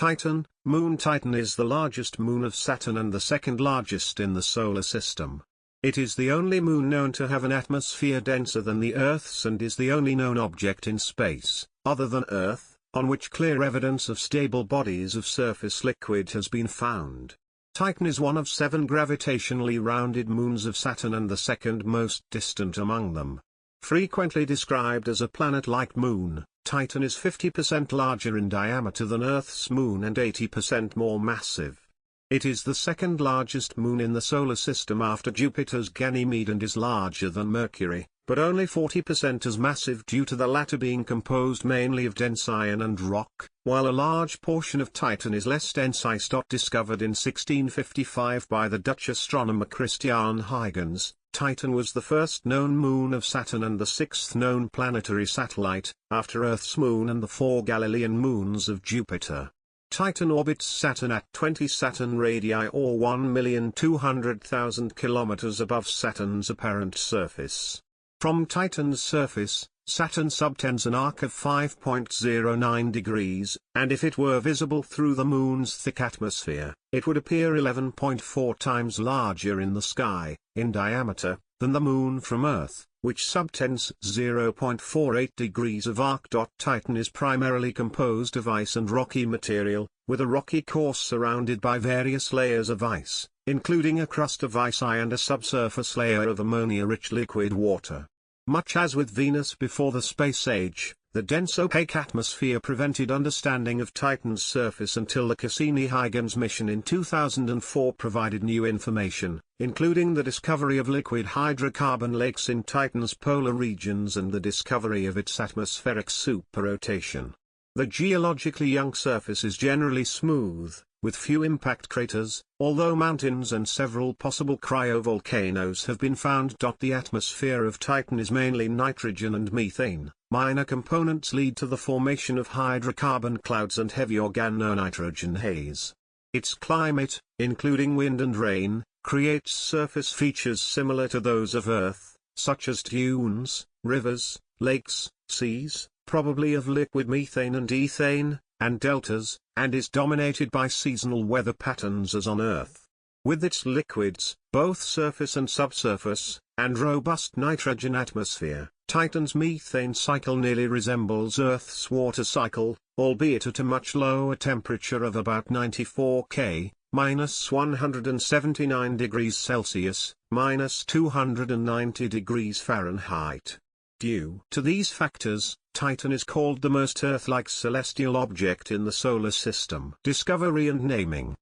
Titan, moon Titan is the largest moon of Saturn and the second largest in the Solar System. It is the only moon known to have an atmosphere denser than the Earth's and is the only known object in space, other than Earth, on which clear evidence of stable bodies of surface liquid has been found. Titan is one of 7 gravitationally rounded moons of Saturn and the second most distant among them. Frequently described as a planet-like moon, Titan is 50% larger in diameter than Earth's moon and 80% more massive. It is the second largest moon in the Solar System after Jupiter's Ganymede and is larger than Mercury, but only 40% as massive due to the latter being composed mainly of dense iron and rock, while a large portion of Titan is less dense. Discovered in 1655 by the Dutch astronomer Christian Huygens, Titan was the first known moon of Saturn and the 6th known planetary satellite, after Earth's moon and the 4 Galilean moons of Jupiter. Titan orbits Saturn at 20 Saturn radii or 1,200,000 kilometers above Saturn's apparent surface. From Titan's surface, Saturn subtends an arc of 5.09 degrees, and if it were visible through the Moon's thick atmosphere, it would appear 11.4 times larger in the sky, in diameter, than the Moon from Earth, which subtends 0.48 degrees of arc. Titan is primarily composed of ice and rocky material, with a rocky core surrounded by various layers of ice, including a crust of ice and a subsurface layer of ammonia-rich liquid water. Much as with Venus before the space age, the dense opaque atmosphere prevented understanding of Titan's surface until the Cassini-Huygens mission in 2004 provided new information, including the discovery of liquid hydrocarbon lakes in Titan's polar regions and the discovery of its atmospheric superrotation. The geologically young surface is generally smooth, with few impact craters, although mountains and several possible cryovolcanoes have been found. The atmosphere of Titan is mainly nitrogen and methane. Minor components lead to the formation of hydrocarbon clouds and heavy organonitrogen haze. Its climate, including wind and rain, creates surface features similar to those of Earth, such as dunes, rivers, lakes, seas, probably of liquid methane and ethane, and deltas, and is dominated by seasonal weather patterns as on Earth. With its liquids, both surface and subsurface, and robust nitrogen atmosphere, Titan's methane cycle nearly resembles Earth's water cycle, albeit at a much lower temperature of about 94 K, minus 179 degrees Celsius, minus 290 degrees Fahrenheit. Due to these factors, Titan is called the most Earth-like celestial object in the Solar System. Discovery and naming.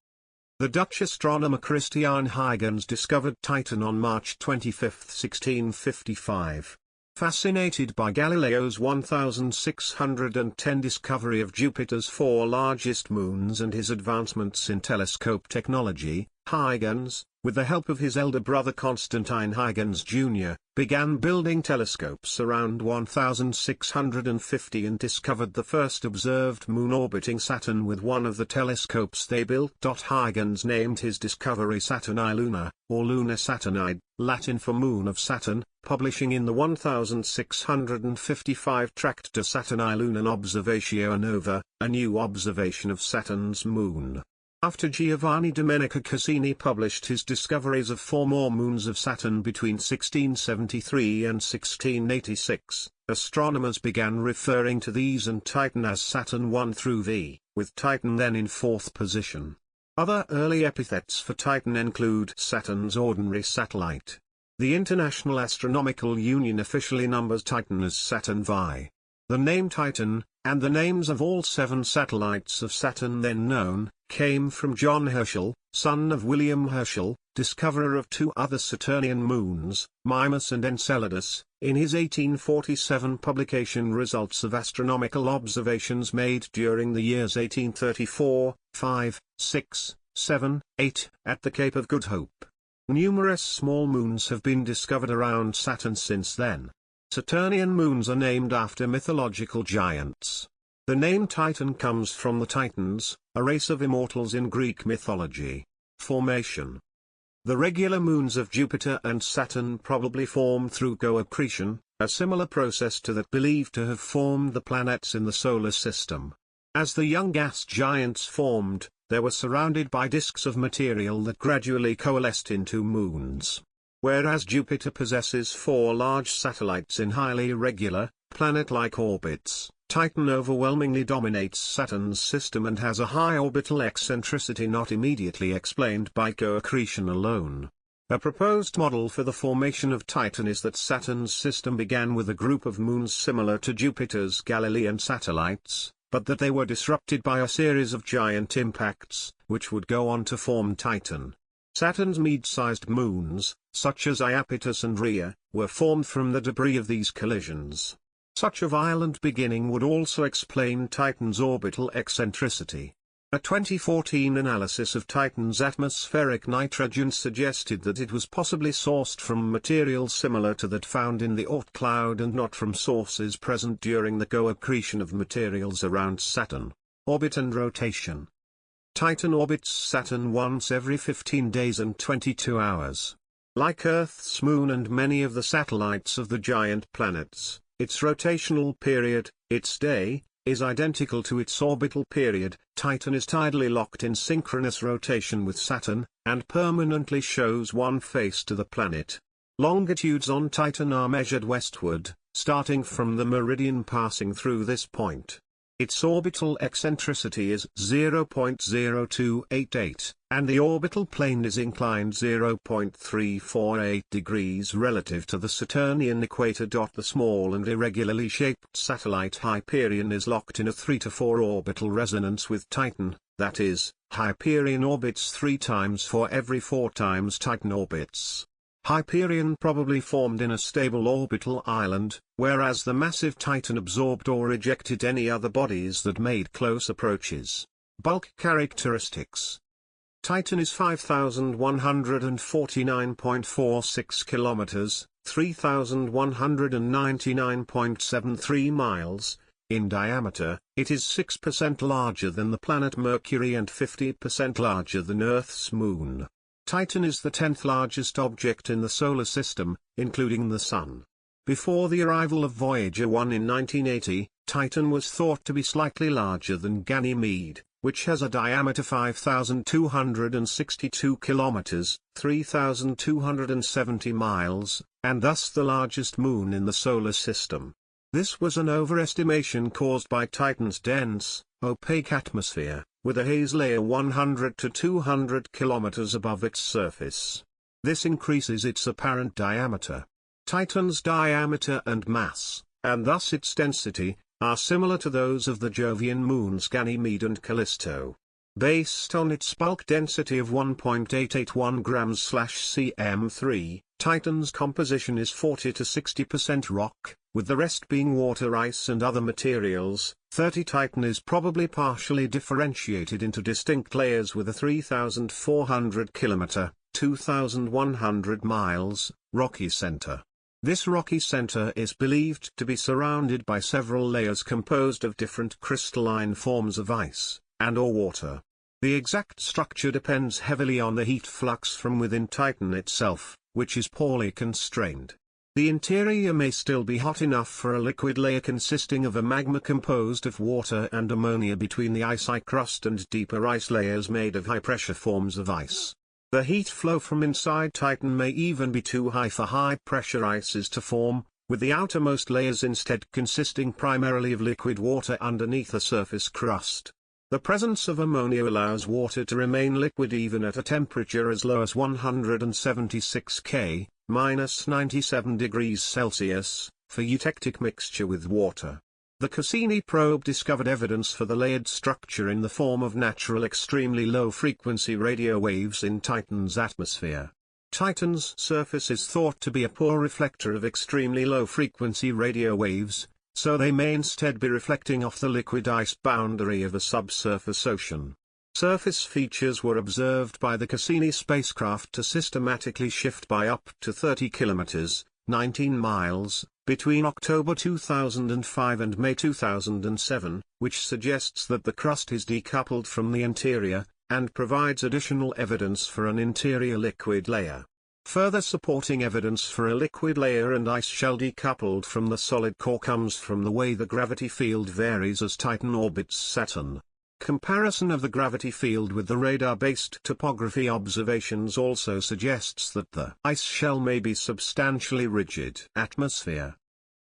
The Dutch astronomer Christian Huygens discovered Titan on March 25, 1655. Fascinated by Galileo's 1610 discovery of Jupiter's 4 largest moons and his advancements in telescope technology, Huygens, with the help of his elder brother Constantine Huygens Jr., began building telescopes around 1650 and discovered the first observed moon orbiting Saturn with one of the telescopes they built. Huygens named his discovery Saturni Luna, or Luna Saturnide, Latin for Moon of Saturn, publishing in the 1655 tract De Saturni Lunam Observatio Nova, a new observation of Saturn's moon. After Giovanni Domenico Cassini published his discoveries of 4 more moons of Saturn between 1673 and 1686, astronomers began referring to these and Titan as Saturn I through V, with Titan then in 4th position. Other early epithets for Titan include Saturn's ordinary satellite. The International Astronomical Union officially numbers Titan as Saturn V. The name Titan, and the names of all 7 satellites of Saturn then known, came from John Herschel, son of William Herschel, discoverer of 2 other Saturnian moons, Mimas and Enceladus, in his 1847 publication Results of Astronomical Observations Made During the Years 1834, 5, 6, 7, 8, at the Cape of Good Hope. Numerous small moons have been discovered around Saturn since then. Saturnian moons are named after mythological giants. The name Titan comes from the Titans, a race of immortals in Greek mythology. Formation. The regular moons of Jupiter and Saturn probably formed through co-accretion, a similar process to that believed to have formed the planets in the Solar System. As the young gas giants formed, they were surrounded by disks of material that gradually coalesced into moons. Whereas Jupiter possesses 4 large satellites in highly irregular, planet-like orbits, Titan overwhelmingly dominates Saturn's system and has a high orbital eccentricity not immediately explained by co-accretion alone. A proposed model for the formation of Titan is that Saturn's system began with a group of moons similar to Jupiter's Galilean satellites, but that they were disrupted by a series of giant impacts, which would go on to form Titan. Saturn's mid-sized moons, such as Iapetus and Rhea, were formed from the debris of these collisions. Such a violent beginning would also explain Titan's orbital eccentricity. A 2014 analysis of Titan's atmospheric nitrogen suggested that it was possibly sourced from materials similar to that found in the Oort cloud and not from sources present during the co-accretion of materials around Saturn. Orbit and rotation. Titan orbits Saturn once every 15 days and 22 hours. Like Earth's moon and many of the satellites of the giant planets, its rotational period, its day, is identical to its orbital period. Titan is tidally locked in synchronous rotation with Saturn, and permanently shows one face to the planet. Longitudes on Titan are measured westward, starting from the meridian passing through this point. Its orbital eccentricity is 0.0288, and the orbital plane is inclined 0.348 degrees relative to the Saturnian equator. The small and irregularly shaped satellite Hyperion is locked in a 3 to 4 orbital resonance with Titan, that is, Hyperion orbits 3 times for every 4 times Titan orbits. Hyperion probably formed in a stable orbital island, whereas the massive Titan absorbed or ejected any other bodies that made close approaches. Bulk characteristics. Titan is 5,149.46 kilometers, 3,199.73 miles, in diameter. It is 6% larger than the planet Mercury and 50% larger than Earth's moon. Titan is the 10th largest object in the Solar System, including the Sun. Before the arrival of Voyager 1 in 1980, Titan was thought to be slightly larger than Ganymede, which has a diameter 5,262 kilometers, 3,270 miles, and thus the largest moon in the Solar System. This was an overestimation caused by Titan's dense, opaque atmosphere, with a haze layer 100 to 200 kilometers above its surface. This increases its apparent diameter. Titan's diameter and mass, and thus its density, are similar to those of the Jovian moons Ganymede and Callisto. Based on its bulk density of 1.881 grams/cm3, Titan's composition is 40 to 60% rock, with the rest being water, ice and other materials. Titan is probably partially differentiated into distinct layers with a 3,400 km, 2,100 miles, rocky center. This rocky center is believed to be surrounded by several layers composed of different crystalline forms of ice, and/or water. The exact structure depends heavily on the heat flux from within Titan itself, which is poorly constrained. The interior may still be hot enough for a liquid layer consisting of a magma composed of water and ammonia between the icy crust and deeper ice layers made of high-pressure forms of ice. The heat flow from inside Titan may even be too high for high-pressure ices to form, with the outermost layers instead consisting primarily of liquid water underneath a surface crust. The presence of ammonia allows water to remain liquid even at a temperature as low as 176 K, minus 97 degrees Celsius, for eutectic mixture with water. The Cassini probe discovered evidence for the layered structure in the form of natural extremely low-frequency radio waves in Titan's atmosphere. Titan's surface is thought to be a poor reflector of extremely low-frequency radio waves, so they may instead be reflecting off the liquid ice boundary of a subsurface ocean. Surface features were observed by the Cassini spacecraft to systematically shift by up to 30 kilometers, 19 miles, between October 2005 and May 2007, which suggests that the crust is decoupled from the interior, and provides additional evidence for an interior liquid layer. Further supporting evidence for a liquid layer and ice shell decoupled from the solid core comes from the way the gravity field varies as Titan orbits Saturn. Comparison of the gravity field with the radar-based topography observations also suggests that the ice shell may be substantially rigid. Atmosphere.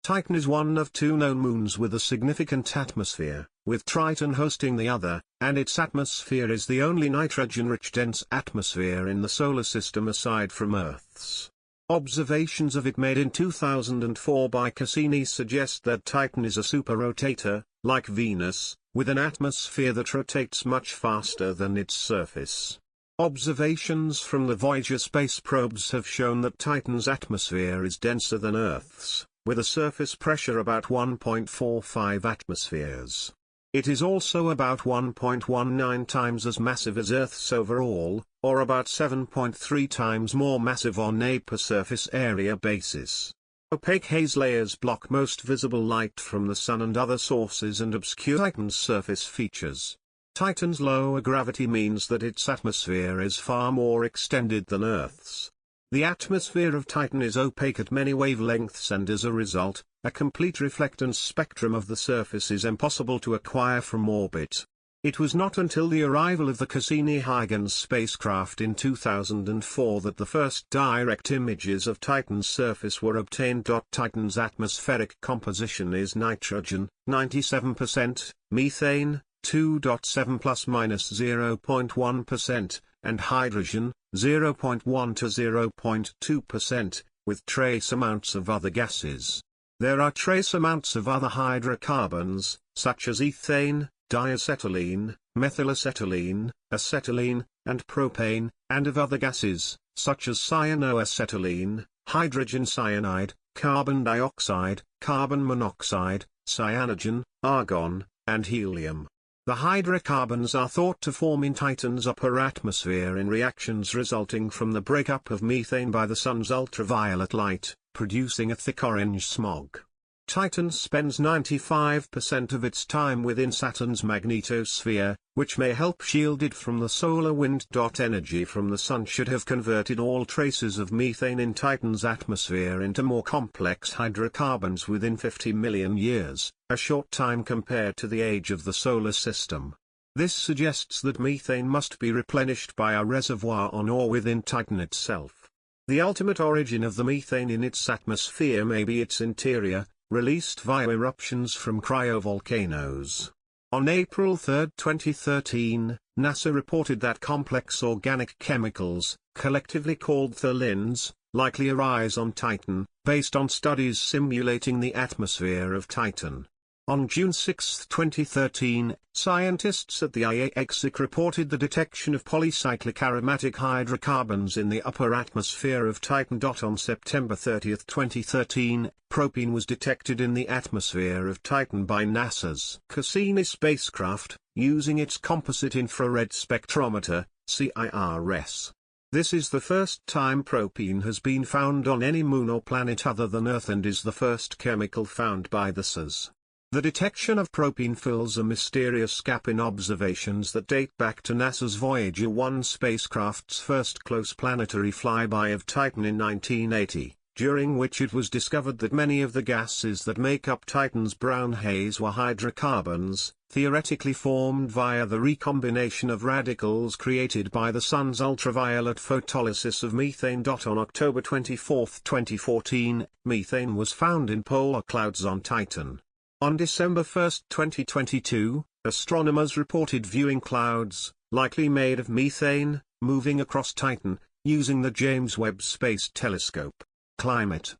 Titan is one of two known moons with a significant atmosphere, with Triton hosting the other, and its atmosphere is the only nitrogen-rich dense atmosphere in the Solar System aside from Earth's. Observations of it made in 2004 by Cassini suggest that Titan is a superrotator, like Venus, with an atmosphere that rotates much faster than its surface. Observations from the Voyager space probes have shown that Titan's atmosphere is denser than Earth's, with a surface pressure about 1.45 atmospheres. It is also about 1.19 times as massive as Earth's overall, or about 7.3 times more massive on a per surface area basis. Opaque haze layers block most visible light from the Sun and other sources and obscure Titan's surface features. Titan's lower gravity means that its atmosphere is far more extended than Earth's. The atmosphere of Titan is opaque at many wavelengths, and as a result, a complete reflectance spectrum of the surface is impossible to acquire from orbit. It was not until the arrival of the Cassini-Huygens spacecraft in 2004 that the first direct images of Titan's surface were obtained. Titan's atmospheric composition is nitrogen, 97%, methane, 2.7 ± 0.1%, and hydrogen, 0.1 to 0.2%, with trace amounts of other gases. There are trace amounts of other hydrocarbons, such as ethane, diacetylene, methylacetylene, acetylene, and propane, and of other gases, such as cyanoacetylene, hydrogen cyanide, carbon dioxide, carbon monoxide, cyanogen, argon, and helium. The hydrocarbons are thought to form in Titan's upper atmosphere in reactions resulting from the breakup of methane by the Sun's ultraviolet light, producing a thick orange smog. Titan spends 95% of its time within Saturn's magnetosphere, which may help shield it from the solar wind. Energy from the Sun should have converted all traces of methane in Titan's atmosphere into more complex hydrocarbons within 50 million years, a short time compared to the age of the Solar System. This suggests that methane must be replenished by a reservoir on or within Titan itself. The ultimate origin of the methane in its atmosphere may be its interior, released via eruptions from cryovolcanoes. On April 3, 2013, NASA reported that complex organic chemicals, collectively called tholins, likely arise on Titan, based on studies simulating the atmosphere of Titan. On June 6, 2013, scientists at the IAEC reported the detection of polycyclic aromatic hydrocarbons in the upper atmosphere of Titan. On September 30, 2013, propene was detected in the atmosphere of Titan by NASA's Cassini spacecraft, using its composite infrared spectrometer, CIRS. This is the first time propene has been found on any moon or planet other than Earth and is the first chemical found by the SAS. The detection of propene fills a mysterious gap in observations that date back to NASA's Voyager 1 spacecraft's first close planetary flyby of Titan in 1980, during which it was discovered that many of the gases that make up Titan's brown haze were hydrocarbons, theoretically formed via the recombination of radicals created by the Sun's ultraviolet photolysis of methane. On October 24, 2014, methane was found in polar clouds on Titan. On December 1, 2022, astronomers reported viewing clouds, likely made of methane, moving across Titan, using the James Webb Space Telescope. Climate.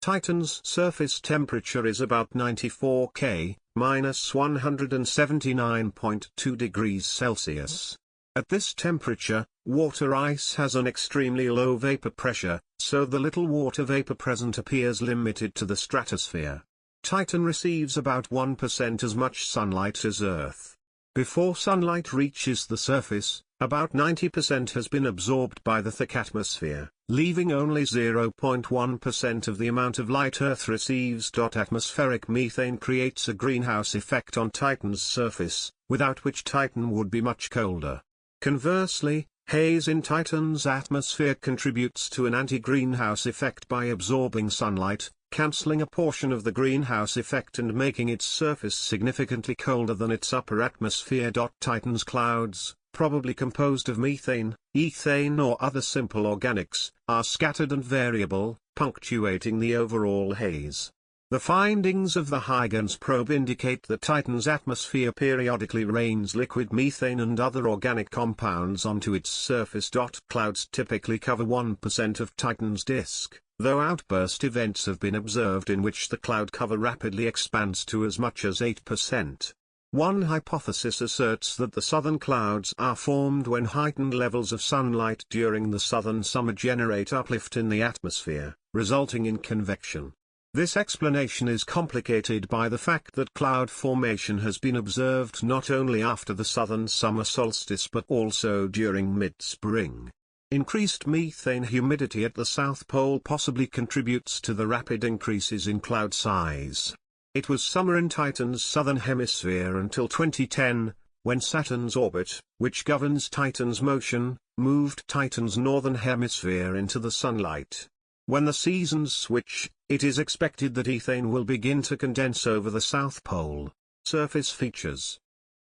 Titan's surface temperature is about 94 K, minus 179.2 degrees Celsius. At this temperature, water ice has an extremely low vapor pressure, so the little water vapor present appears limited to the stratosphere. Titan receives about 1% as much sunlight as Earth. Before sunlight reaches the surface, about 90% has been absorbed by the thick atmosphere, leaving only 0.1% of the amount of light Earth receives. Atmospheric methane creates a greenhouse effect on Titan's surface, without which Titan would be much colder. Conversely, Haze in Titan's atmosphere contributes to an anti-greenhouse effect by absorbing sunlight, cancelling a portion of the greenhouse effect and making its surface significantly colder than its upper atmosphere. Titan's clouds, probably composed of methane, ethane or other simple organics, are scattered and variable, punctuating the overall haze. The findings of the Huygens probe indicate that Titan's atmosphere periodically rains liquid methane and other organic compounds onto its surface. Clouds typically cover 1% of Titan's disk, though outburst events have been observed in which the cloud cover rapidly expands to as much as 8%. One hypothesis asserts that the southern clouds are formed when heightened levels of sunlight during the southern summer generate uplift in the atmosphere, resulting in convection. This explanation is complicated by the fact that cloud formation has been observed not only after the southern summer solstice but also during mid-spring. Increased methane humidity at the South Pole possibly contributes to the rapid increases in cloud size. It was summer in Titan's southern hemisphere until 2010, when Saturn's orbit, which governs Titan's motion, moved Titan's northern hemisphere into the sunlight. When the seasons switch, it is expected that ethane will begin to condense over the South Pole. Surface features.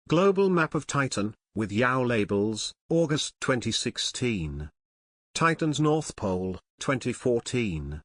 Global map of Titan, with YOW labels, August 2016. Titan's North Pole, 2014.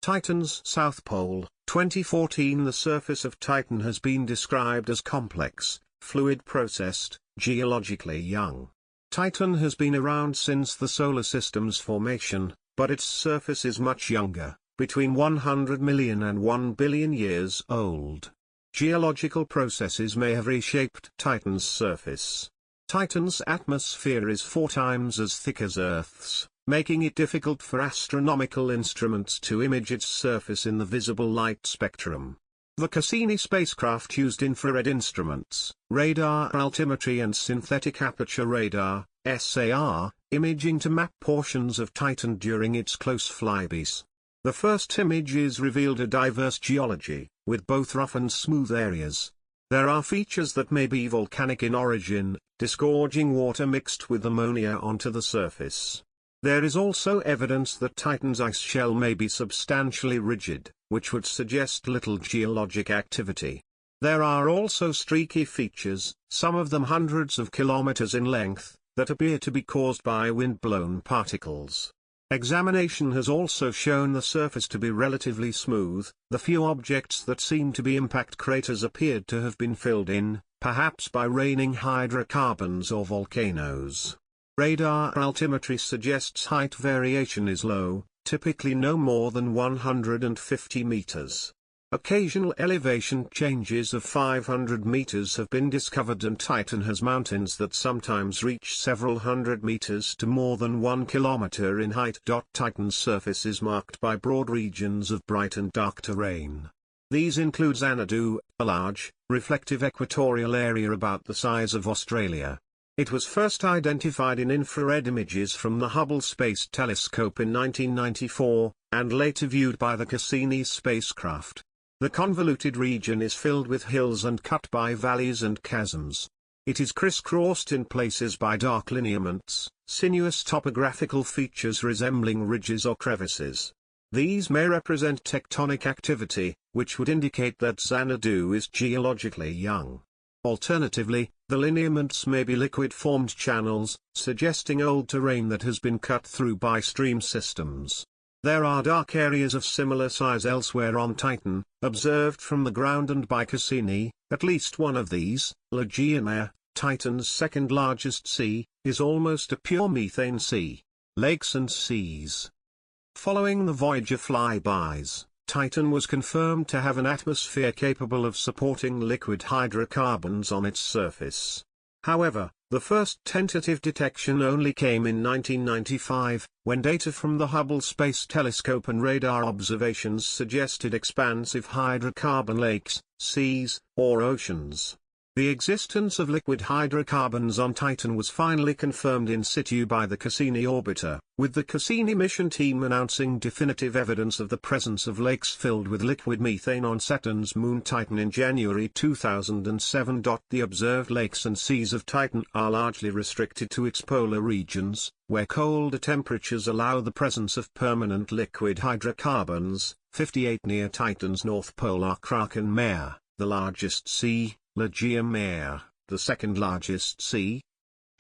Titan's South Pole, 2014. The surface of Titan has been described as complex, fluid-processed, geologically young. Titan has been around since the Solar System's formation, but its surface is much younger, between 100 million and 1 billion years old. Geological processes may have reshaped Titan's surface. Titan's atmosphere is 4 times as thick as Earth's, making it difficult for astronomical instruments to image its surface in the visible light spectrum. The Cassini spacecraft used infrared instruments, radar altimetry and synthetic aperture radar, SAR, imaging to map portions of Titan during its close flybys. The first images revealed a diverse geology, with both rough and smooth areas. There are features that may be volcanic in origin, disgorging water mixed with ammonia onto the surface. There is also evidence that Titan's ice shell may be substantially rigid, which would suggest little geologic activity. There are also streaky features, some of them hundreds of kilometers in length, that appear to be caused by wind-blown particles. Examination has also shown the surface to be relatively smooth. The few objects that seem to be impact craters appeared to have been filled in, perhaps by raining hydrocarbons or volcanoes. Radar altimetry suggests height variation is low, typically no more than 150 meters. Occasional elevation changes of 500 meters have been discovered, and Titan has mountains that sometimes reach several hundred meters to more than 1 kilometer in height. Titan's surface is marked by broad regions of bright and dark terrain. These include Xanadu, a large, reflective equatorial area about the size of Australia. It was first identified in infrared images from the Hubble Space Telescope in 1994, and later viewed by the Cassini spacecraft. The convoluted region is filled with hills and cut by valleys and chasms. It is crisscrossed in places by dark lineaments, sinuous topographical features resembling ridges or crevices. These may represent tectonic activity, which would indicate that Xanadu is geologically young. Alternatively, the lineaments may be liquid-formed channels, suggesting old terrain that has been cut through by stream systems. There are dark areas of similar size elsewhere on Titan, observed from the ground and by Cassini. At least one of these, Lagoa, Titan's second largest sea, is almost a pure methane sea. Lakes and seas. Following the Voyager flybys, Titan was confirmed to have an atmosphere capable of supporting liquid hydrocarbons on its surface. However, the first tentative detection only came in 1995, when data from the Hubble Space Telescope and radar observations suggested expansive hydrocarbon lakes, seas, or oceans. The existence of liquid hydrocarbons on Titan was finally confirmed in situ by the Cassini orbiter, with the Cassini mission team announcing definitive evidence of the presence of lakes filled with liquid methane on Saturn's moon Titan in January 2007. The observed lakes and seas of Titan are largely restricted to its polar regions, where colder temperatures allow the presence of permanent liquid hydrocarbons. 58 near Titan's north pole are Kraken Mare, the largest sea, Legia Mare, the second largest sea,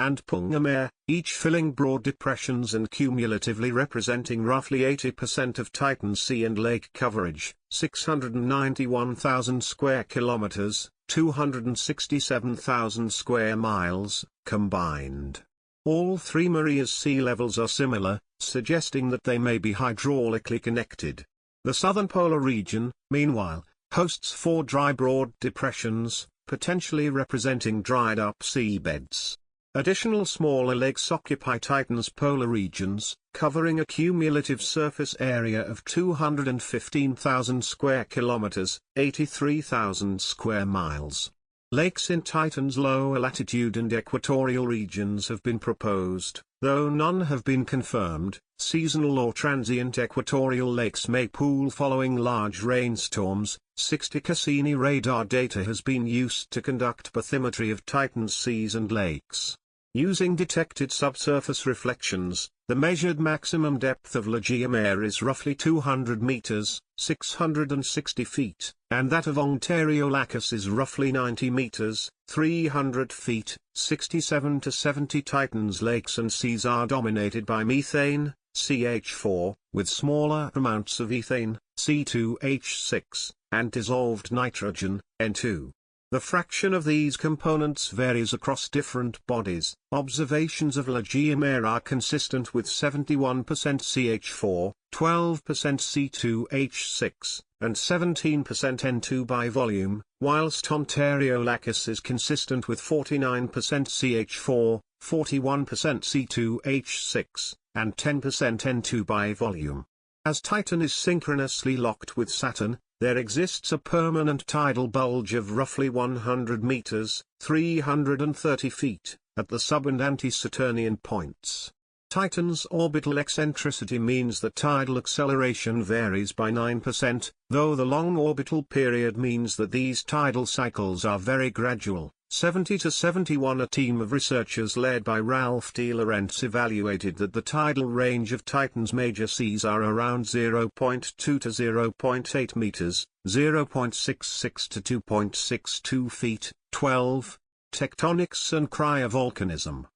and Punga Mare, each filling broad depressions and cumulatively representing roughly 80% of Titan's sea and lake coverage, 691,000 square kilometers, 267,000 square miles, combined. All three Maria's sea levels are similar, suggesting that they may be hydraulically connected. The southern polar region, meanwhile, hosts four dry broad depressions, potentially representing dried-up seabeds. Additional smaller lakes occupy Titan's polar regions, covering a cumulative surface area of 215,000 square kilometers, 83,000 square miles. Lakes in Titan's lower latitude and equatorial regions have been proposed, though none have been confirmed. Seasonal or transient equatorial lakes may pool following large rainstorms. 60 Cassini radar data has been used to conduct bathymetry of Titan's seas and lakes. Using detected subsurface reflections, the measured maximum depth of Legia Mare is roughly 200 meters, 660 feet, and that of Ontario Lacus is roughly 90 meters, 300 feet. 67 to 70 Titan's lakes and seas are dominated by methane, CH4, with smaller amounts of ethane, C2H6, and dissolved nitrogen, N2. The fraction of these components varies across different bodies. Observations of Legia Mare are consistent with 71% CH4, 12% C2H6, and 17% N2 by volume, whilst Ontario Lacus is consistent with 49% CH4, 41% C2H6, and 10% N2 by volume. As Titan is synchronously locked with Saturn, there exists a permanent tidal bulge of roughly 100 meters, 330 feet, at the sub- and anti-Saturnian points. Titan's orbital eccentricity means that tidal acceleration varies by 9%, though the long orbital period means that these tidal cycles are very gradual. 70 to 71 A team of researchers led by Ralph D. Lorentz evaluated that the tidal range of Titan's major seas are around 0.2 to 0.8 meters, 0.66 to 2.62 feet. 12. Tectonics and cryovolcanism.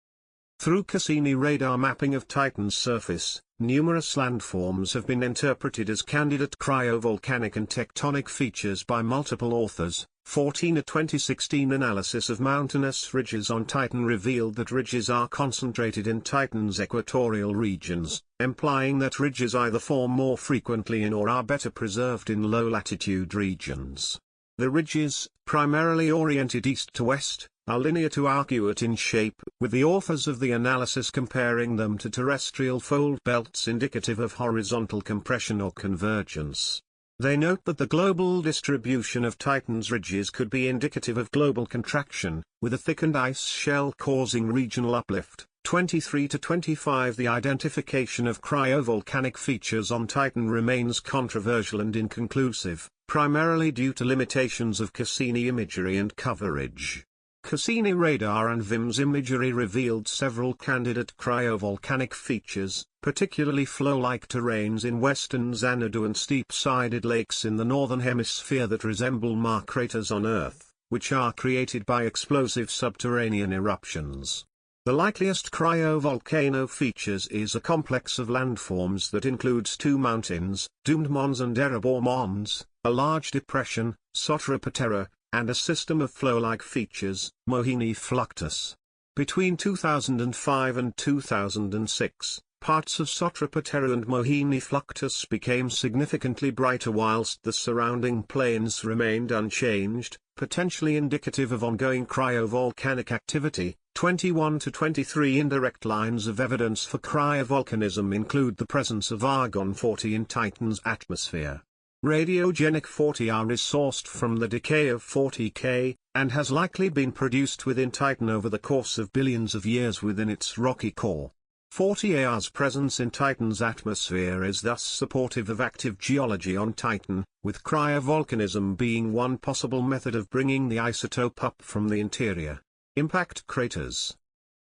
Through Cassini radar mapping of Titan's surface, numerous landforms have been interpreted as candidate cryovolcanic and tectonic features by multiple authors. 14 A 2016 analysis of mountainous ridges on Titan revealed that ridges are concentrated in Titan's equatorial regions, implying that ridges either form more frequently in or are better preserved in low-latitude regions. The ridges, primarily oriented east to west, are linear to arcuate in shape, with the authors of the analysis comparing them to terrestrial fold belts indicative of horizontal compression or convergence. They note that the global distribution of Titan's ridges could be indicative of global contraction, with a thickened ice shell causing regional uplift. 23 to 25 The identification of cryovolcanic features on Titan remains controversial and inconclusive, primarily due to limitations of Cassini imagery and coverage. Cassini radar and VIMS imagery revealed several candidate cryovolcanic features, particularly flow-like terrains in western Xanadu and steep-sided lakes in the northern hemisphere that resemble Mare craters on Earth, which are created by explosive subterranean eruptions. The likeliest cryovolcano features is a complex of landforms that includes two mountains, Doomed Mons and Erebor Mons, a large depression, Sotra Patera, and a system of flow-like features, Mohini Fluctus. Between 2005 and 2006, parts of Sotra Patera and Mohini Fluctus became significantly brighter whilst the surrounding plains remained unchanged, potentially indicative of ongoing cryovolcanic activity. 21 to 23 Indirect lines of evidence for cryovolcanism include the presence of argon-40 in Titan's atmosphere. Radiogenic 40R is sourced from the decay of 40K, and has likely been produced within Titan over the course of billions of years within its rocky core. 40Ar's presence in Titan's atmosphere is thus supportive of active geology on Titan, with cryovolcanism being one possible method of bringing the isotope up from the interior. Impact craters.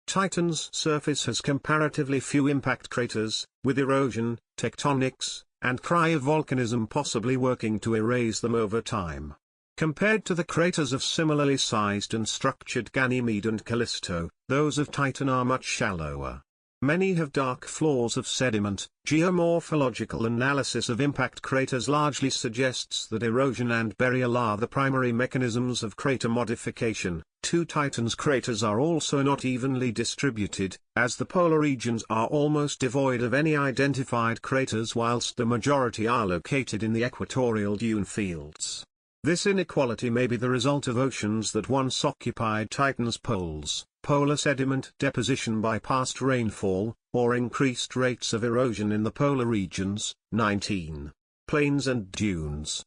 Titan's surface has comparatively few impact craters, with erosion, tectonics, and cryovolcanism possibly working to erase them over time. Compared to the craters of similarly sized and structured Ganymede and Callisto, those of Titan are much shallower. Many have dark floors of sediment. Geomorphological analysis of impact craters largely suggests that erosion and burial are the primary mechanisms of crater modification. Two Titan's craters are also not evenly distributed, as the polar regions are almost devoid of any identified craters whilst the majority are located in the equatorial dune fields. This inequality may be the result of oceans that once occupied Titan's poles, polar sediment deposition by past rainfall, or increased rates of erosion in the polar regions. 19. Plains and dunes.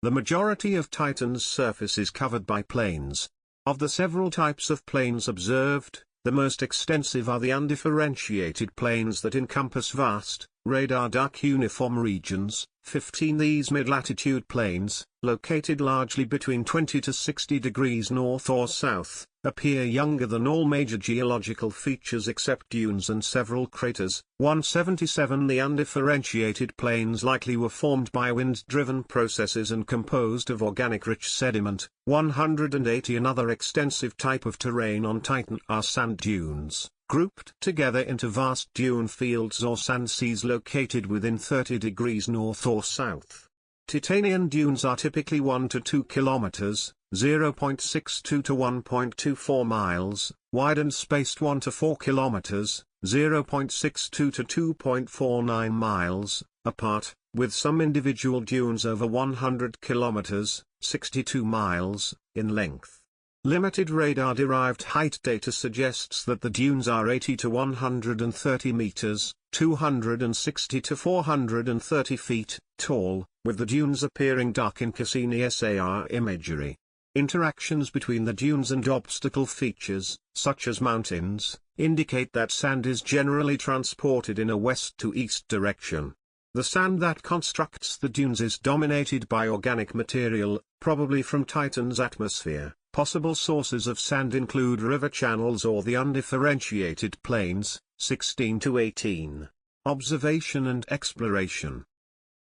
The majority of Titan's surface is covered by plains. Of the several types of plains observed, the most extensive are the undifferentiated plains that encompass vast, radar-dark uniform regions. 15. These mid-latitude plains, located largely between 20 to 60 degrees north or south, appear younger than all major geological features except dunes and several craters. 177. The undifferentiated plains likely were formed by wind-driven processes and composed of organic-rich sediment. 180. Another extensive type of terrain on Titan are sand dunes, grouped together into vast dune fields or sand seas located within 30 degrees north or south. Titanian dunes are typically 1 to 2 kilometers, 0.62 to 1.24 miles, wide and spaced 1 to 4 kilometers, 0.62 to 2.49 miles, apart, with some individual dunes over 100 kilometers, 62 miles, in length. Limited radar-derived height data suggests that the dunes are 80 to 130 meters, 260 to 430 feet, tall, with the dunes appearing dark in Cassini SAR imagery. Interactions between the dunes and obstacle features, such as mountains, indicate that sand is generally transported in a west to east direction. The sand that constructs the dunes is dominated by organic material, probably from Titan's atmosphere. Possible sources of sand include river channels or the undifferentiated plains. 16 to 18. Observation and exploration.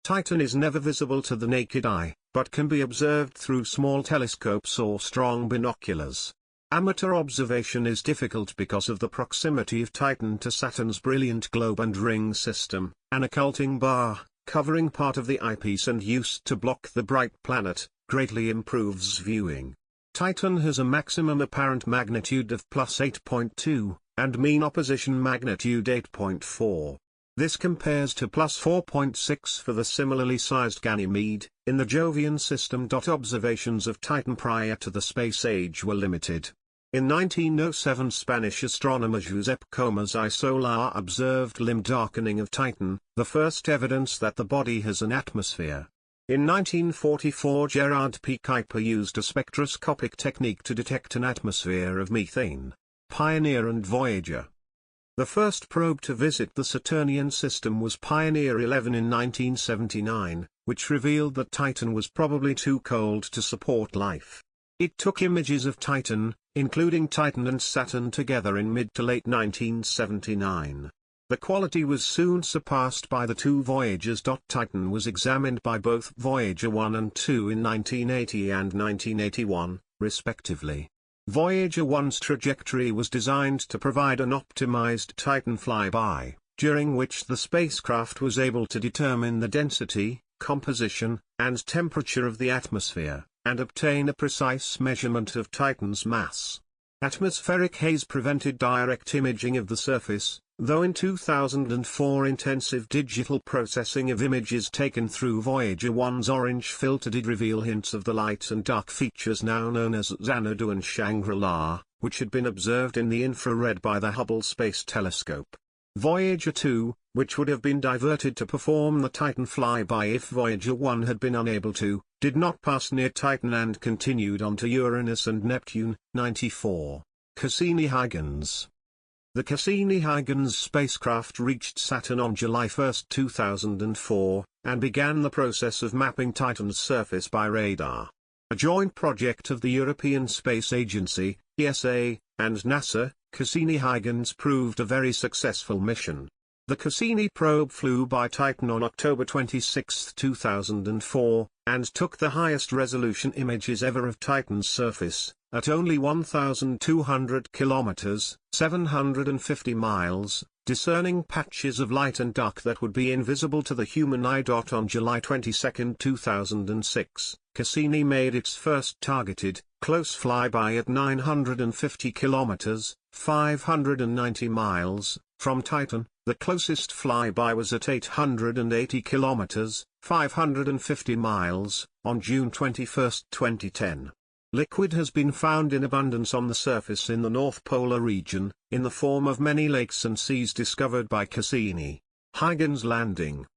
Titan is never visible to the naked eye, but can be observed through small telescopes or strong binoculars. Amateur observation is difficult because of the proximity of Titan to Saturn's brilliant globe and ring system, an occulting bar, covering part of the eyepiece and used to block the bright planet, greatly improves viewing. Titan has a maximum apparent magnitude of +8.2, and mean opposition magnitude 8.4. This compares to +4.6 for the similarly sized Ganymede. In the Jovian system. Observations of Titan prior to the space age were limited. In 1907, Spanish astronomer Josep Comas y Solar observed limb darkening of Titan, the first evidence that the body has an atmosphere. In 1944, Gerard P. Kuiper used a spectroscopic technique to detect an atmosphere of methane. Pioneer and Voyager. The first probe to visit the Saturnian system was Pioneer 11 in 1979, which revealed that Titan was probably too cold to support life. It took images of Titan, including Titan and Saturn together in mid to late 1979. The quality was soon surpassed by the two Voyagers. Titan was examined by both Voyager 1 and 2 in 1980 and 1981, respectively. Voyager 1's trajectory was designed to provide an optimized Titan flyby, during which the spacecraft was able to determine the density, composition, and temperature of the atmosphere, and obtain a precise measurement of Titan's mass. Atmospheric haze prevented direct imaging of the surface, though in 2004 intensive digital processing of images taken through Voyager 1's orange filter did reveal hints of the light and dark features now known as Xanadu and Shangri-La, which had been observed in the infrared by the Hubble Space Telescope. Voyager 2, which would have been diverted to perform the Titan flyby if Voyager 1 had been unable to, did not pass near Titan and continued on to Uranus and Neptune. 94. Cassini-Huygens. The Cassini-Huygens spacecraft reached Saturn on July 1, 2004, and began the process of mapping Titan's surface by radar. A joint project of the European Space Agency, ESA, and NASA, Cassini-Huygens proved a very successful mission. The Cassini probe flew by Titan on October 26, 2004, and took the highest resolution images ever of Titan's surface, at only 1,200 kilometers, 750 miles, discerning patches of light and dark that would be invisible to the human eye. On July 22, 2006, Cassini made its first targeted, close flyby at 950 kilometers, 590 miles, from Titan. The closest flyby was at 880 kilometers, 550 miles, on June 21, 2010. Liquid has been found in abundance on the surface in the North Polar region, in the form of many lakes and seas discovered by Cassini. Huygens landing.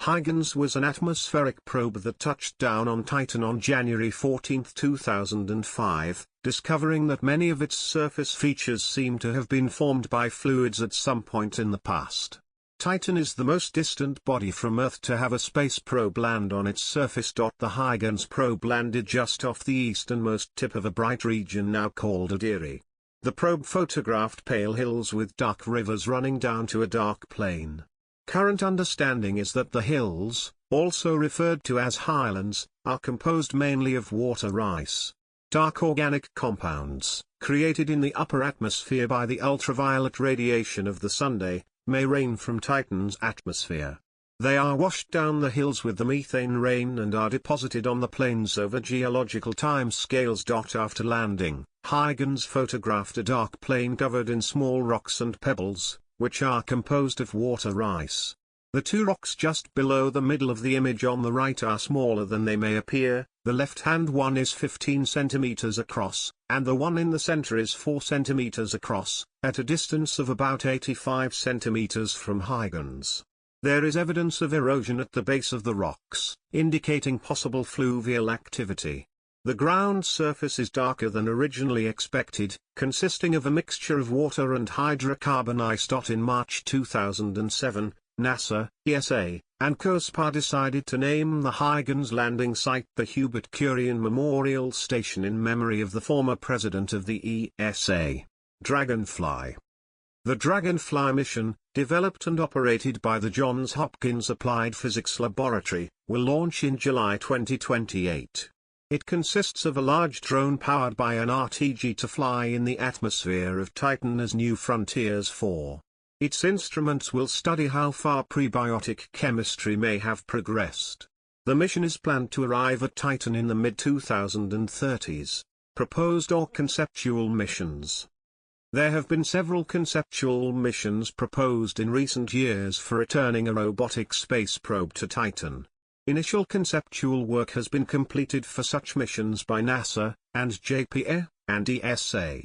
Huygens was an atmospheric probe that touched down on Titan on January 14, 2005, discovering that many of its surface features seem to have been formed by fluids at some point in the past. Titan is the most distant body from Earth to have a space probe land on its surface. The Huygens probe landed just off the easternmost tip of a bright region now called Adiri. The probe photographed pale hills with dark rivers running down to a dark plain. Current understanding is that the hills, also referred to as highlands, are composed mainly of water ice. Dark organic compounds, created in the upper atmosphere by the ultraviolet radiation of the Sunday, may rain from Titan's atmosphere. They are washed down the hills with the methane rain and are deposited on the plains over geological time scales. After landing, Huygens photographed a dark plain covered in small rocks and pebbles, which are composed of water ice. The two rocks just below the middle of the image on the right are smaller than they may appear. The left-hand one is 15 centimeters across, and the one in the center is 4 centimeters across, at a distance of about 85 centimeters from Huygens. There is evidence of erosion at the base of the rocks, indicating possible fluvial activity. The ground surface is darker than originally expected, consisting of a mixture of water and hydrocarbon ice. In March 2007, NASA, ESA, and COSPA decided to name the Huygens landing site the Hubert Curien Memorial Station in memory of the former president of the ESA. Dragonfly. The Dragonfly mission, developed and operated by the Johns Hopkins Applied Physics Laboratory, will launch in July 2028. It consists of a large drone powered by an RTG to fly in the atmosphere of Titan as New Frontiers 4. Its instruments will study how far prebiotic chemistry may have progressed. The mission is planned to arrive at Titan in the mid-2030s. Proposed or conceptual missions. There have been several conceptual missions proposed in recent years for returning a robotic space probe to Titan. Initial conceptual work has been completed for such missions by NASA, and JPL, and ESA.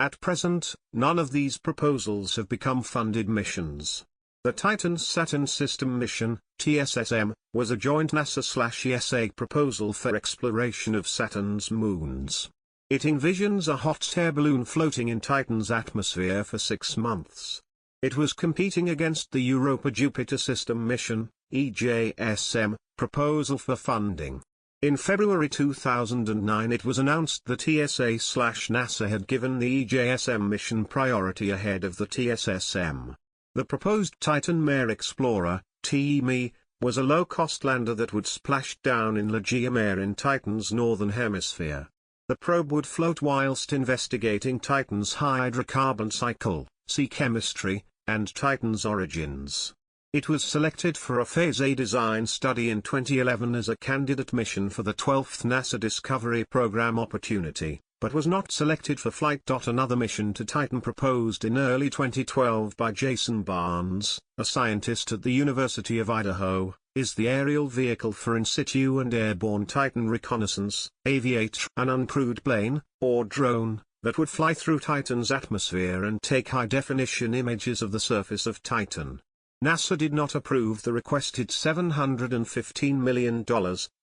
At present, none of these proposals have become funded missions. The Titan-Saturn System Mission, TSSM, was a joint NASA/ESA proposal for exploration of Saturn's moons. It envisions a hot air balloon floating in Titan's atmosphere for 6 months. It was competing against the Europa-Jupiter System Mission, EJSM, proposal for funding. In February 2009 it was announced that ESA/NASA had given the EJSM mission priority ahead of the TSSM. The proposed Titan Mare Explorer, TME, was a low-cost lander that would splash down in Legia Mare in Titan's northern hemisphere. The probe would float whilst investigating Titan's hydrocarbon cycle, sea chemistry, and Titan's origins. It was selected for a Phase A design study in 2011 as a candidate mission for the 12th NASA Discovery Program opportunity, but was not selected for flight. Another mission to Titan proposed in early 2012 by Jason Barnes, a scientist at the University of Idaho, is the aerial vehicle for in situ and airborne Titan reconnaissance, Aviator, an uncrewed plane, or drone, that would fly through Titan's atmosphere and take high-definition images of the surface of Titan. NASA did not approve the requested $715 million,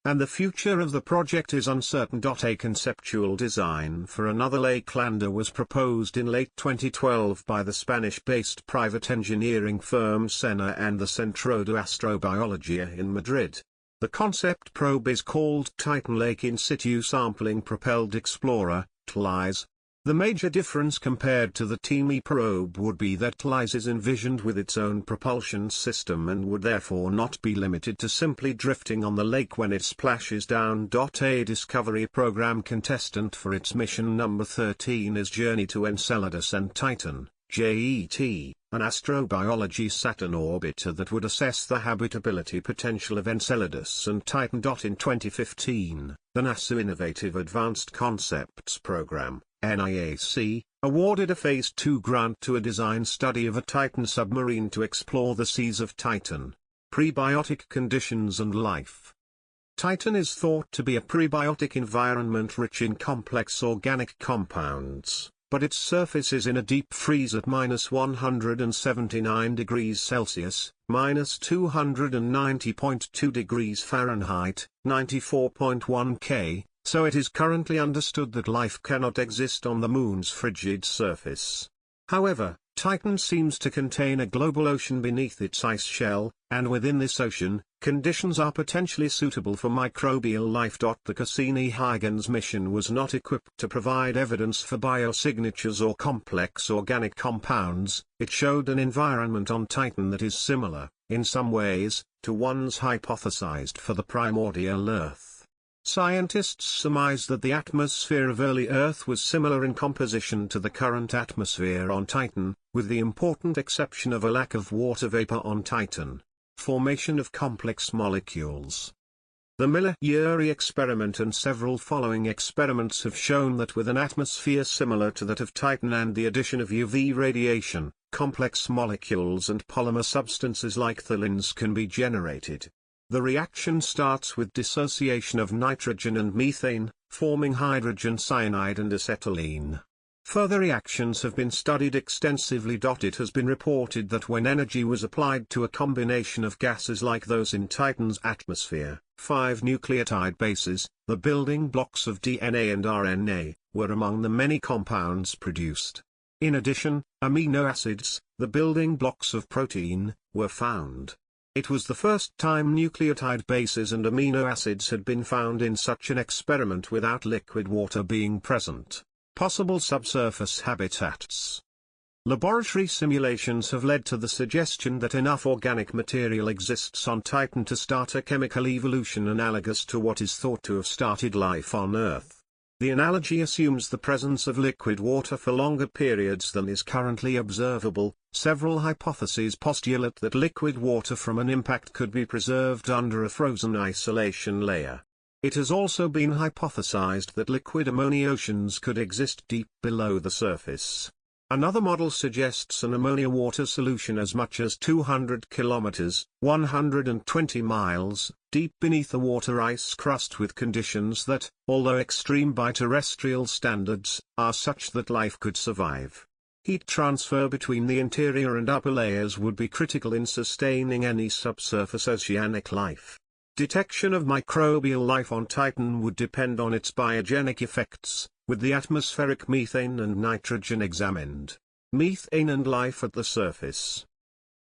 and the future of the project is uncertain. A conceptual design for another lake lander was proposed in late 2012 by the Spanish-based private engineering firm Sena and the Centro de Astrobiología in Madrid. The concept probe is called Titan Lake In Situ Sampling Propelled Explorer, TLISE. The major difference compared to the TIMI probe would be that TLISE is envisioned with its own propulsion system and would therefore not be limited to simply drifting on the lake when it splashes down. A Discovery Program contestant for its mission number 13 is Journey to Enceladus and Titan, JET, an astrobiology Saturn orbiter that would assess the habitability potential of Enceladus and Titan. In 2015, the NASA Innovative Advanced Concepts Program, NIAC, awarded a Phase 2 grant to a design study of a Titan submarine to explore the seas of Titan, prebiotic conditions and life. Titan is thought to be a prebiotic environment rich in complex organic compounds, but its surface is in a deep freeze at -179 degrees Celsius, -290.2 degrees Fahrenheit, 94.1 K, so it is currently understood that life cannot exist on the Moon's frigid surface. However, Titan seems to contain a global ocean beneath its ice shell, and within this ocean, conditions are potentially suitable for microbial life. The Cassini-Huygens mission was not equipped to provide evidence for biosignatures or complex organic compounds. It showed an environment on Titan that is similar, in some ways, to ones hypothesized for the primordial Earth. Scientists surmise that the atmosphere of early Earth was similar in composition to the current atmosphere on Titan, with the important exception of a lack of water vapor on Titan. Formation of complex molecules. The Miller-Urey experiment and several following experiments have shown that with an atmosphere similar to that of Titan and the addition of UV radiation, complex molecules and polymer substances like tholins can be generated. The reaction starts with dissociation of nitrogen and methane, forming hydrogen cyanide and acetylene. Further reactions have been studied extensively. It has been reported that when energy was applied to a combination of gases like those in Titan's atmosphere, 5 nucleotide bases, the building blocks of DNA and RNA, were among the many compounds produced. In addition, amino acids, the building blocks of protein, were found. It was the first time nucleotide bases and amino acids had been found in such an experiment without liquid water being present. Possible subsurface habitats. Laboratory simulations have led to the suggestion that enough organic material exists on Titan to start a chemical evolution analogous to what is thought to have started life on Earth. The analogy assumes the presence of liquid water for longer periods than is currently observable. Several hypotheses postulate that liquid water from an impact could be preserved under a frozen isolation layer. It has also been hypothesized that liquid ammonia oceans could exist deep below the surface. Another model suggests an ammonia-water solution as much as 200 kilometers, 120 miles, deep beneath the water ice crust with conditions that, although extreme by terrestrial standards, are such that life could survive. Heat transfer between the interior and upper layers would be critical in sustaining any subsurface oceanic life. Detection of microbial life on Titan would depend on its biogenic effects, with the atmospheric methane and nitrogen examined. Methane and life at the surface.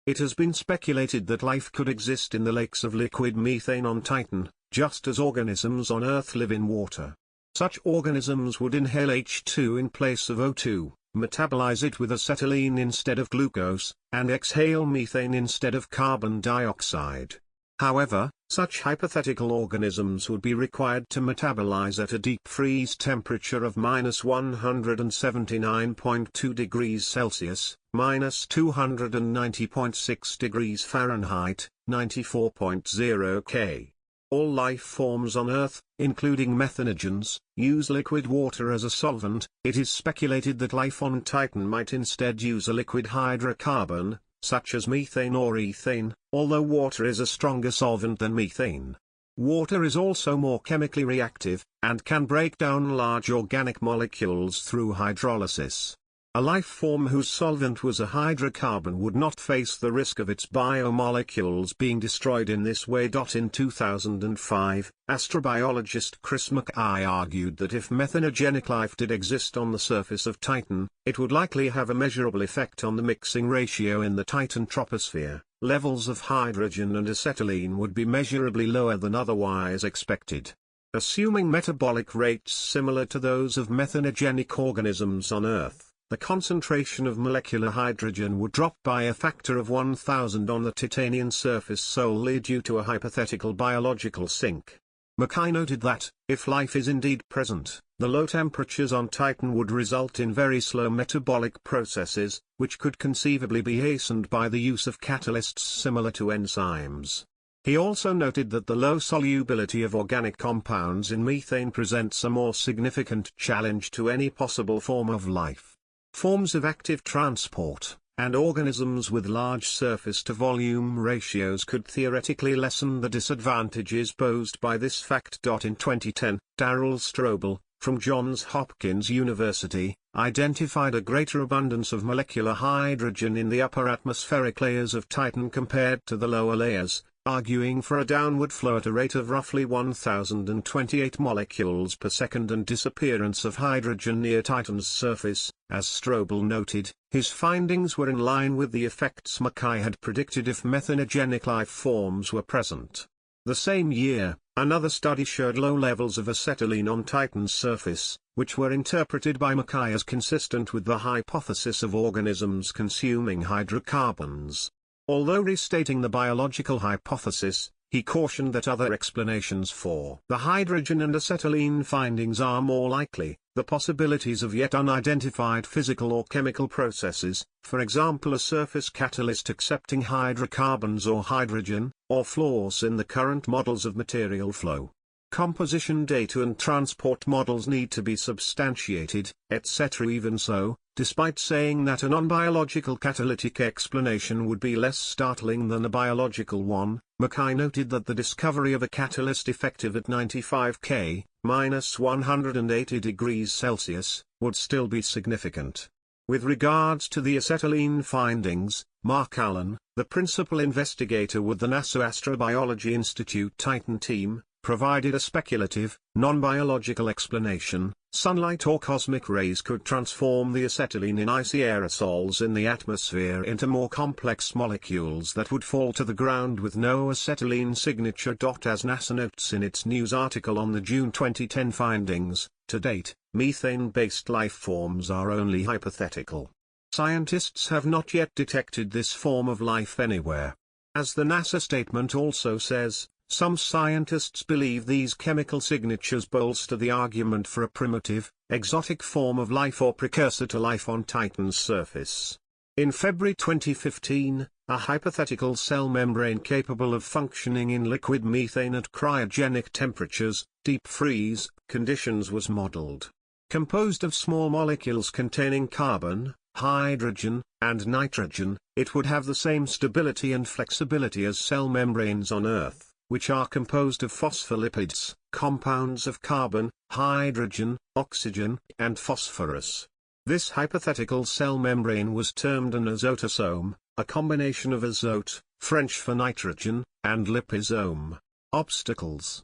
It has been speculated that life could exist in the lakes of liquid methane on Titan, just as organisms on Earth live in water. Such organisms would inhale H2 in place of O2, metabolize it with acetylene instead of glucose, and exhale methane instead of carbon dioxide. However, such hypothetical organisms would be required to metabolize at a deep freeze temperature of -179.2 degrees Celsius, -290.6 degrees Fahrenheit, 94.0 K. All life forms on Earth, including methanogens, use liquid water as a solvent. It is speculated that life on Titan might instead use a liquid hydrocarbon, such as methane or ethane, although water is a stronger solvent than methane. Water is also more chemically reactive, and can break down large organic molecules through hydrolysis. A life form whose solvent was a hydrocarbon would not face the risk of its biomolecules being destroyed in this way. In 2005, astrobiologist Chris Mackay argued that if methanogenic life did exist on the surface of Titan, it would likely have a measurable effect on the mixing ratio in the Titan troposphere. Levels of hydrogen and acetylene would be measurably lower than otherwise expected. Assuming metabolic rates similar to those of methanogenic organisms on Earth, the concentration of molecular hydrogen would drop by a factor of 1,000 on the Titanian surface solely due to a hypothetical biological sink. Mackay noted that, if life is indeed present, the low temperatures on Titan would result in very slow metabolic processes, which could conceivably be hastened by the use of catalysts similar to enzymes. He also noted that the low solubility of organic compounds in methane presents a more significant challenge to any possible form of life. Forms of active transport, and organisms with large surface-to-volume ratios could theoretically lessen the disadvantages posed by this fact. In 2010, Darrell Strobel, from Johns Hopkins University, identified a greater abundance of molecular hydrogen in the upper atmospheric layers of Titan compared to the lower layers, arguing for a downward flow at a rate of roughly 1,028 molecules per second and disappearance of hydrogen near Titan's surface. As Strobel noted, his findings were in line with the effects Mackay had predicted if methanogenic life forms were present. The same year, another study showed low levels of acetylene on Titan's surface, which were interpreted by Mackay as consistent with the hypothesis of organisms consuming hydrocarbons. Although restating the biological hypothesis, he cautioned that other explanations for the hydrogen and acetylene findings are more likely. The possibilities of yet unidentified physical or chemical processes, for example a surface catalyst accepting hydrocarbons or hydrogen, or flaws in the current models of material flow. Composition data and transport models need to be substantiated, etc. Even so, despite saying that a non-biological catalytic explanation would be less startling than a biological one, Mackay noted that the discovery of a catalyst effective at 95 K, -180 degrees Celsius, would still be significant. With regards to the acetylene findings, Mark Allen, the principal investigator with the NASA Astrobiology Institute Titan team, provided a speculative, non-biological explanation. Sunlight or cosmic rays could transform the acetylene in icy aerosols in the atmosphere into more complex molecules that would fall to the ground with no acetylene signature. As NASA notes in its news article on the June 2010 findings, to date, methane-based life forms are only hypothetical. Scientists have not yet detected this form of life anywhere. As the NASA statement also says, some scientists believe these chemical signatures bolster the argument for a primitive, exotic form of life or precursor to life on Titan's surface. In February 2015, a hypothetical cell membrane capable of functioning in liquid methane at cryogenic temperatures, deep freeze, conditions was modeled. Composed of small molecules containing carbon, hydrogen, and nitrogen, it would have the same stability and flexibility as cell membranes on Earth, which are composed of phospholipids, compounds of carbon, hydrogen, oxygen, and phosphorus. This hypothetical cell membrane was termed an azotosome, a combination of azote, French for nitrogen, and liposome. Obstacles.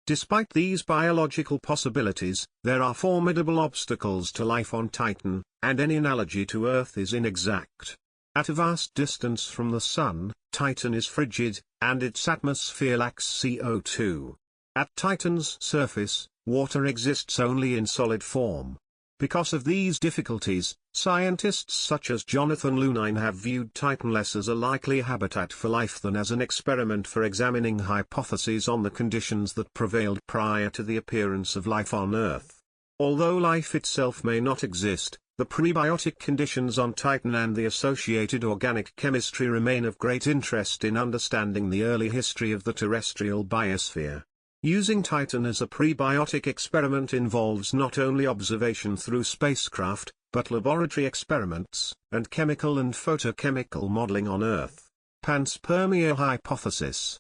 Despite these biological possibilities, there are formidable obstacles to life on Titan, and any analogy to Earth is inexact. At a vast distance from the Sun, Titan is frigid, and its atmosphere lacks CO2. At Titan's surface, water exists only in solid form. Because of these difficulties, scientists such as Jonathan Lunine have viewed Titan less as a likely habitat for life than as an experiment for examining hypotheses on the conditions that prevailed prior to the appearance of life on Earth. Although life itself may not exist, the prebiotic conditions on Titan and the associated organic chemistry remain of great interest in understanding the early history of the terrestrial biosphere. Using Titan as a prebiotic experiment involves not only observation through spacecraft, but laboratory experiments, and chemical and photochemical modeling on Earth. Panspermia hypothesis.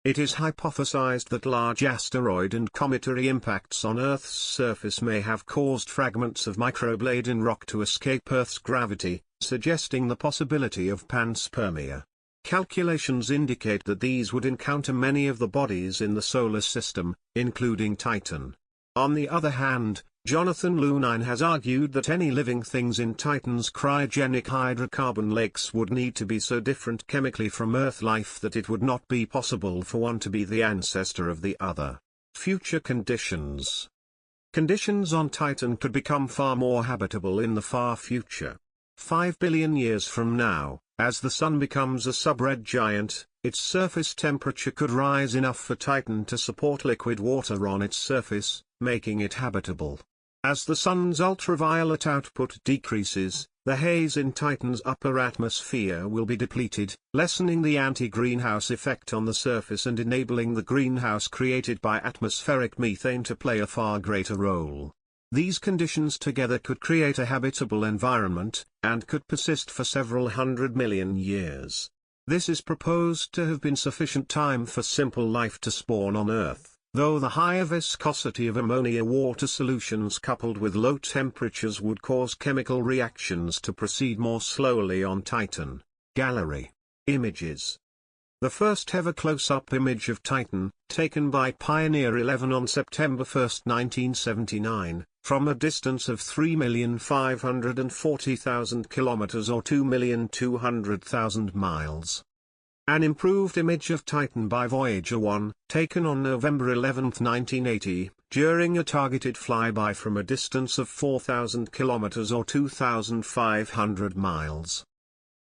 It is hypothesized that large asteroid and cometary impacts on Earth's surface may have caused fragments of microblade rock to escape Earth's gravity, suggesting the possibility of panspermia. Calculations indicate that these would encounter many of the bodies in the Solar System, including Titan. On the other hand, Jonathan Lunine has argued that any living things in Titan's cryogenic hydrocarbon lakes would need to be so different chemically from Earth life that it would not be possible for one to be the ancestor of the other. Future conditions. Conditions on Titan could become far more habitable in the far future. 5 billion years from now, as the Sun becomes a sub-red giant, its surface temperature could rise enough for Titan to support liquid water on its surface, making it habitable. As the Sun's ultraviolet output decreases, the haze in Titan's upper atmosphere will be depleted, lessening the anti-greenhouse effect on the surface and enabling the greenhouse created by atmospheric methane to play a far greater role. These conditions together could create a habitable environment, and could persist for several 100 million years. This is proposed to have been sufficient time for simple life to spawn on Earth, though the higher viscosity of ammonia water solutions coupled with low temperatures would cause chemical reactions to proceed more slowly on Titan. Gallery. Images. The first ever close-up image of Titan, taken by Pioneer 11 on September 1, 1979, from a distance of 3,540,000 kilometers or 2,200,000 miles. An improved image of Titan by Voyager 1, taken on November 11, 1980, during a targeted flyby from a distance of 4,000 kilometers or 2,500 miles.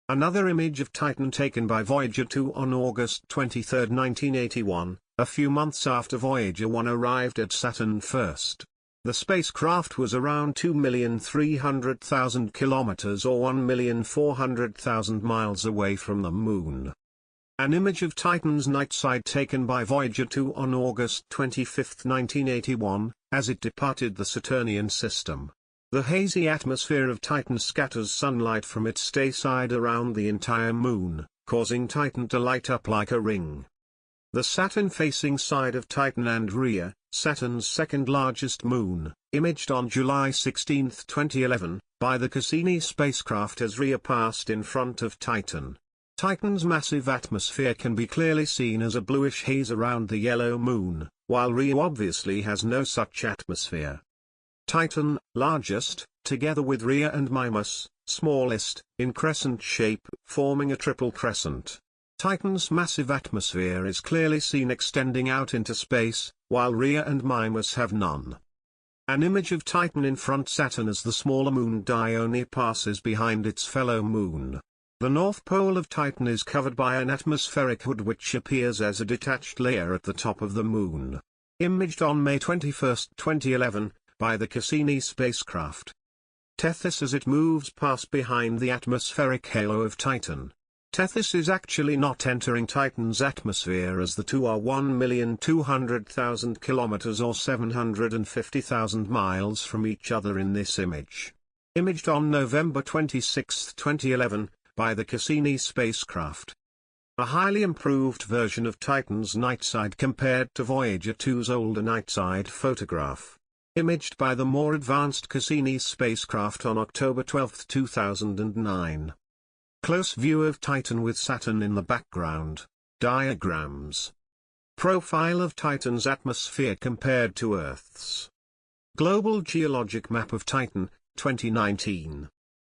Another image of Titan taken by Voyager 2 on August 23, 1981, a few months after Voyager 1 arrived at Saturn first. The spacecraft was around 2,300,000 kilometers or 1,400,000 miles away from the Moon. An image of Titan's night side taken by Voyager 2 on August 25, 1981, as it departed the Saturnian system. The hazy atmosphere of Titan scatters sunlight from its stay side around the entire Moon, causing Titan to light up like a ring. The Saturn-facing side of Titan and Rhea, Saturn's second largest moon, imaged on July 16, 2011, by the Cassini spacecraft as Rhea passed in front of Titan. Titan's massive atmosphere can be clearly seen as a bluish haze around the yellow moon, while Rhea obviously has no such atmosphere. Titan, largest, together with Rhea and Mimas, smallest, in crescent shape, forming a triple crescent. Titan's massive atmosphere is clearly seen extending out into space, while Rhea and Mimas have none. An image of Titan in front Saturn as the smaller moon Dione passes behind its fellow moon. The north pole of Titan is covered by an atmospheric hood which appears as a detached layer at the top of the Moon. Imaged on May 21, 2011, by the Cassini spacecraft. Tethys as it moves past behind the atmospheric halo of Titan. Tethys is actually not entering Titan's atmosphere as the two are 1,200,000 kilometers or 750,000 miles from each other in this image. Imaged on November 26, 2011, by the Cassini spacecraft. A highly improved version of Titan's nightside compared to Voyager 2's older nightside photograph. Imaged by the more advanced Cassini spacecraft on October 12, 2009. Close view of Titan with Saturn in the background. Diagrams. Profile of Titan's atmosphere compared to Earth's. Global geologic map of Titan, 2019.